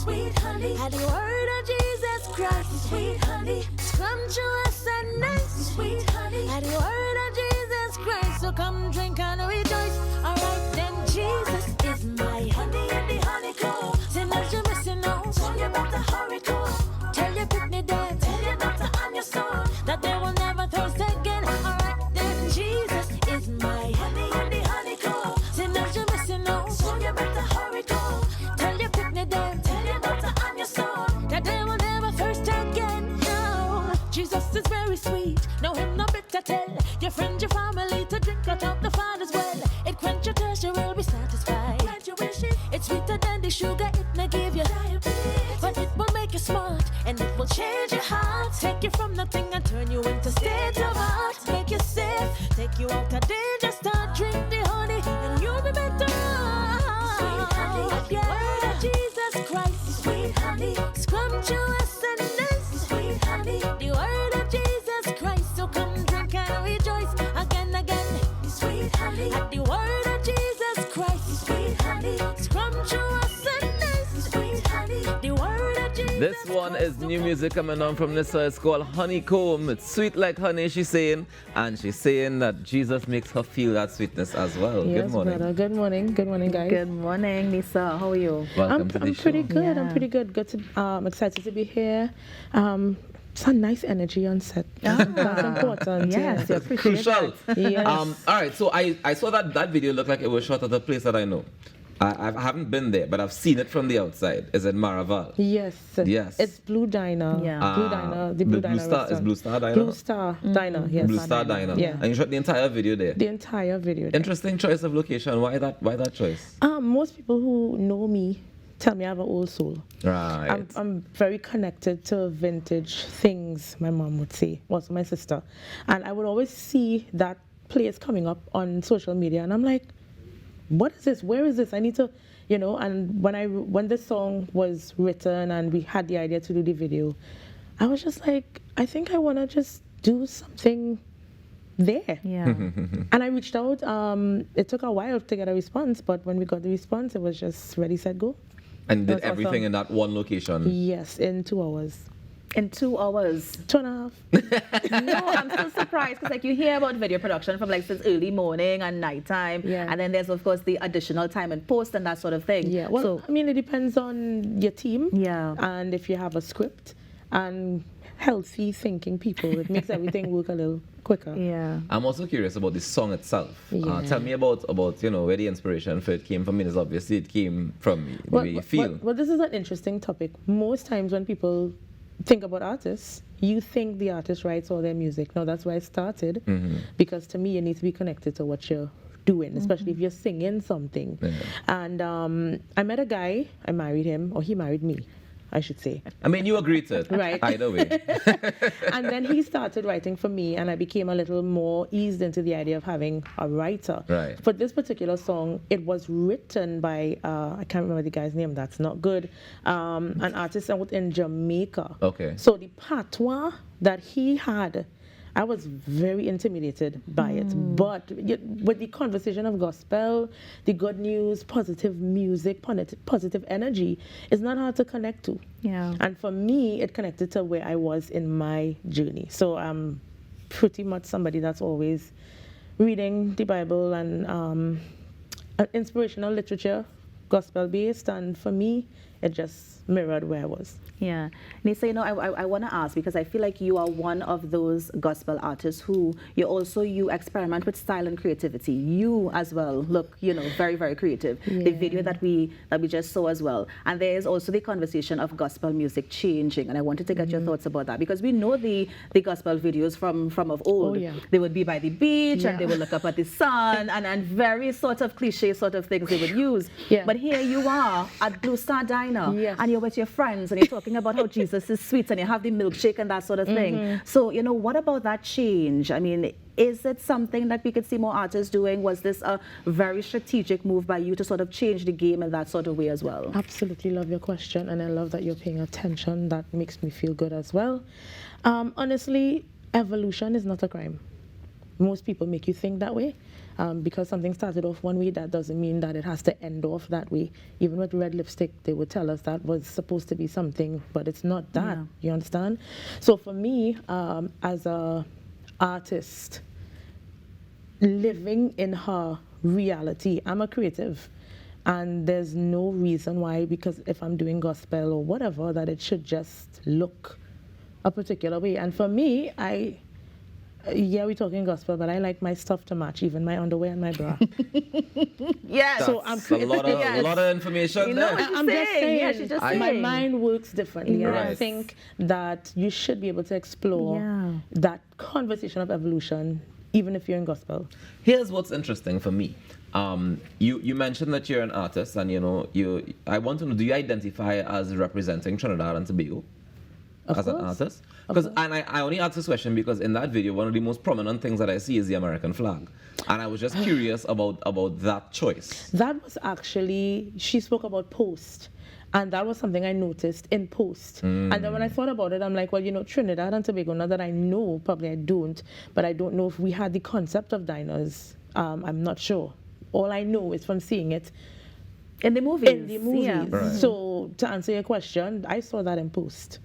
sweet honey. Had the word of Jesus Christ, sweet honey. Scrumptious and nice, sweet honey. Had the word of Jesus Christ, so come drink and rejoice. Alright then, Jesus is my honey and the honeycomb. Sinners you're missing out, so you better hurry go. Tell your picnic dad, tell your daughter and your son that they will never thirst again. Alright then, Jesus is my honey and the honeycomb. Sinners you're missing out, so you better hurry go. Tell your picnic dad, tell your daughter and your son that they will never thirst again. No, Jesus is very sweet. No him no bitter tell your friends, your family to drink out of the Father's well. It quench your thirst, you will be satisfied. Grant you wish it. It's sweeter than the sugar, it may give you diabetes, but it will make you smart and it will change your heart. Take you from nothing and turn you into state of art. Make you safe, take you out of danger. Start drink the honey and you'll be better. Sweet honey, yeah. Word of Jesus Christ, sweet honey. Scrumptious and nice, sweet honey. The word of Jesus Christ, so come drink and rejoice again, again. Sweet honey, at the word of Jesus Christ, sweet honey. Scrumptious and nice, sweet honey. The word of Jesus. This one is new music coming on from Nisa. It's called Honeycomb. It's sweet like honey, she's saying. And she's saying that Jesus makes her feel that sweetness as well. Yes, Good morning. brother. Good morning. Good morning, guys. Good morning, Nisa. How are you? Welcome to the I'm show. pretty good. Yeah. I'm pretty good. Good to, excited to be here. Some nice energy on set. That's important. Yes, you appreciate Crucial. that. Yes. All right, so I saw that video looked like it was shot at a place that I know. I haven't been there, but I've seen it from the outside. Is it Maraval? Yes. Yes. It's Blue Diner. Yeah. Blue Diner. The Blue Blue Diner Star is restaurant. Blue Star Diner. Blue Star Diner. Yes. Blue Star Diner. Yeah. And you shot the entire video there. The entire video. there. Interesting choice of location. Why that choice? Most people who know me tell me I have an old soul. Right. I'm very connected to vintage things, my mom would say, also my sister. And I would always see that place coming up on social media, and I'm like, what is this? Where is this? I need to, and when this song was written and we had the idea to do the video, I was just like, I think I want to just do something there. Yeah. And I reached out. It took a while to get a response, but when we got the response, it was just ready, set, go. And did That's everything awesome. in that one location. Yes, in 2 hours. In 2 hours. 2.5. No, I'm still surprised because you hear about video production from since early morning and nighttime. Yeah. And then there's of course the additional time and post and that sort of thing. Yeah, well, So, it depends on your team. Yeah. And if you have a script and healthy thinking people, it makes everything work a little quicker. yeah. I'm also curious about the song itself. Yeah. Tell me about where the inspiration for it came from. Because obviously it came from the way you feel. Well, this is an interesting topic. Most times when people think about artists, you think the artist writes all their music. Now, that's why I started, because to me, you need to be connected to what you're doing, especially if you're singing something. Yeah. And I met a guy, I married him, or he married me, I should say. I mean, you agreed to it. Right. Either way. And then he started writing for me, and I became a little more eased into the idea of having a writer. Right. For this particular song, it was written by, I can't remember the guy's name, that's not good, an artist out in Jamaica. Okay. So the patois that he had, I was very intimidated by it. But with the conversation of gospel, the good news, positive music, positive energy, it's not hard to connect to. Yeah. And for me, it connected to where I was in my journey. So I'm pretty much somebody that's always reading the Bible and inspirational literature, gospel-based. And for me, it just mirrored where I was. Yeah. Nisa, I want to ask, because I feel like you are one of those gospel artists who you experiment with style and creativity. You as well look, very, very creative. The video that we just saw as well. And there is also the conversation of gospel music changing. And I wanted to get your thoughts about that, because we know the gospel videos from of old. Oh, yeah. They would be by the beach Yeah. and they would look up at the sun and very sort of cliche sort of things they would use. Yeah. But here you are at Blue Star Diner, Yes. and you're with your friends and you're talking about how Jesus is sweet and you have the milkshake and that sort of thing. So, what about that change? I mean, is it something that we could see more artists doing? Was this a very strategic move by you to sort of change the game in that sort of way as well? Absolutely love your question, and I love that you're paying attention. That makes me feel good as well. Honestly, evolution is not a crime. most people make you think that way. Because something started off one way, that doesn't mean that it has to end off that way. Even with red lipstick, they would tell us that was supposed to be something, but it's not that. Yeah. You understand? So for me, as a artist, living in her reality, I'm a creative. And there's no reason why, because if I'm doing gospel or whatever, that it should just look a particular way. And for me, yeah, we're talking gospel, but I like my stuff to match, even my underwear and my bra. Yes. So I'm a lot of, Yes. a lot of information You know there. what she's I'm just saying. Yeah, saying, she's just my saying. mind works differently, and I Right. think that you should be able to explore Yeah. that conversation of evolution, even if you're in gospel. Here's what's interesting for me. You mentioned that you're an artist, and I want to know, do you identify as representing Trinidad and Tobago as an artist? Because I only asked this question because in that video, one of the most prominent things that I see is the American flag, and I was just curious about that choice. That was actually, she spoke about post. And that was something I noticed in post. And then when I thought about it, I'm like, well, Trinidad and Tobago, not that I know, probably I don't, but I don't know if we had the concept of diners. I'm not sure. All I know is from seeing it In the movies. in the movies. Yeah. Right. So to answer your question, I saw that in post.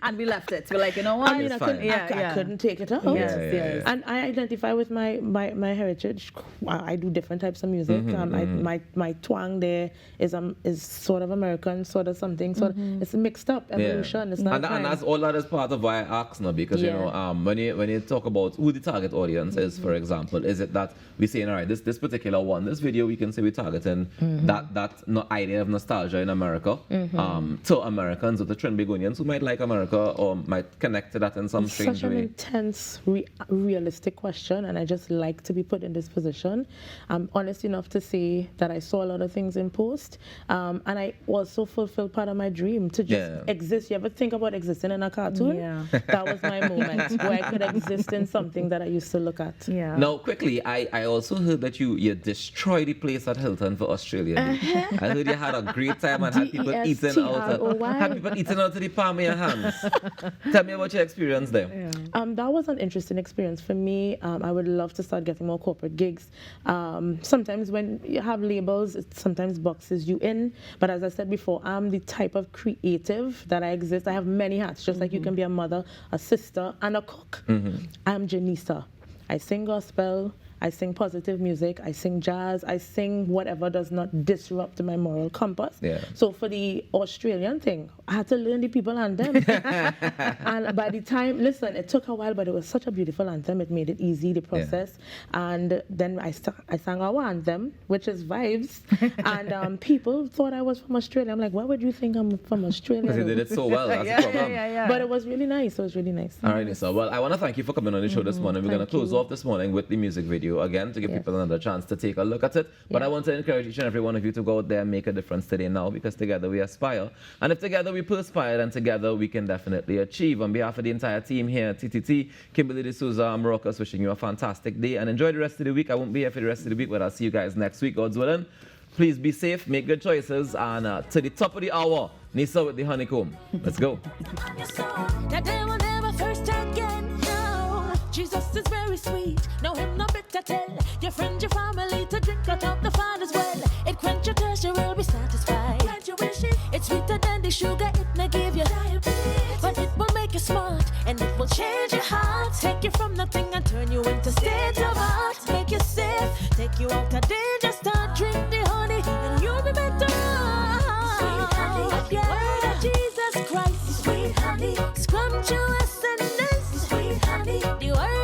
And we left it. We're like, you know what? I mean, It's I couldn't, fine. I couldn't take it out. Yes, Yeah, yes. And I identify with my heritage. I do different types of music. My twang there is sort of American, sort of something. It's mixed up evolution. It's not and fine. that's all that is part of why I asked now, because when you talk about who the target audience is, for example, is it that we're saying, all right, this particular one, this video, we can say we're targeting that idea of nostalgia in America to Americans or to Trinbagonians who might like America or might connect to that in some strange Such an way. intense, realistic question, and I just like to be put in this position. I'm honest enough to say that I saw a lot of things in post, and I also fulfilled part of my dream to just exist. You ever think about existing in a cartoon? Yeah. That was my moment where I could exist in something that I used to look at. Yeah. Now, quickly, I also heard that you destroyed the place at Hilton for Australia Day. I heard you had a great time and had people eating out of the palm of your hands. Tell me about your experience there. That was an interesting experience for me. I would love to start getting more corporate gigs. Sometimes when you have labels, it sometimes boxes you in. But as I said before, I'm the type of creative that I exist. I have many hats, just like you can be a mother, a sister, and a cook. I'm Janisa. I sing gospel. I sing positive music, I sing jazz, I sing whatever does not disrupt my moral compass. Yeah. So for the Australian thing, I had to learn the people anthem. And by the time, listen, it took a while, but it was such a beautiful anthem. It made it easy, the process. And then I sang our anthem, which is Vibes. And people thought I was from Australia. I'm like, why would you think I'm from Australia? Because you did it so well, that's the problem. But it was really nice. It was really nice. All right, Nisa. Well, I want to thank you for coming on the show this morning. We're going to close off this morning with the music video again to give people another chance to take a look at it. But I want to encourage each and every one of you to go out there and make a difference today now, because together we aspire. And if together we perspire, then together we can definitely achieve. On behalf of the entire team here at TTT, Kimberly D'Souza, I'm Marocus, wishing you a fantastic day and enjoy the rest of the week. I won't be here for the rest of the week, but I'll see you guys next week, God's willing. Please be safe, make good choices, and to the top of the hour, Nisa with the Honeycomb. Let's go. That day will never thirst again, no. Jesus is very sweet, no him no bitter tell. Your friends, your family to drink out of the Father's well. It quench your thirst, you will be satisfied. Grant your wishes, it's sweeter than the sugar, it may give you diabetes, but it will make you smart, and it will change your heart. Take you from nothing and turn you into state of art. Make you safe, take you out of danger, start drink the honey, and you'll be better. Sweet honey, yeah. Word of Jesus Christ, sweet honey, scrumptious and nice, sweet honey, the word